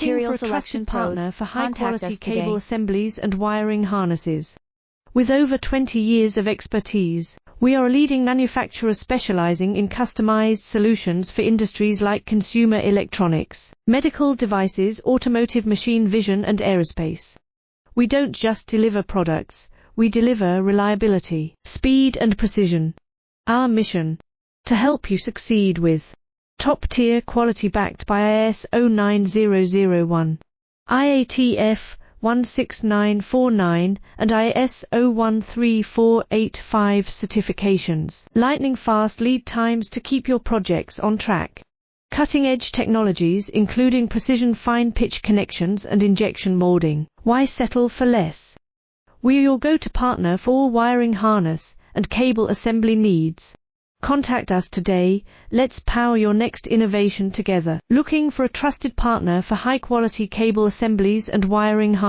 Material for a Selection trusted partner Pros, for contact high-quality us today. cable assemblies and wiring harnesses. With over 20 years of expertise, we are a leading manufacturer specializing in customized solutions for industries like consumer electronics, medical devices, automotive, machine vision, and aerospace. We don't just deliver products, we deliver reliability, speed, and precision. Our mission: to help you succeed with top-tier quality backed by ISO 9001, IATF 16949 and ISO 13485 certifications, lightning-fast lead times to keep your projects on track. Cutting-edge technologies including precision fine-pitch connections and injection molding. Why settle for less? We are your go-to partner for all wiring harness and cable assembly needs. Contact us today. Let's power your next innovation together. Looking for a trusted partner for high-quality cable assemblies and wiring harnesses?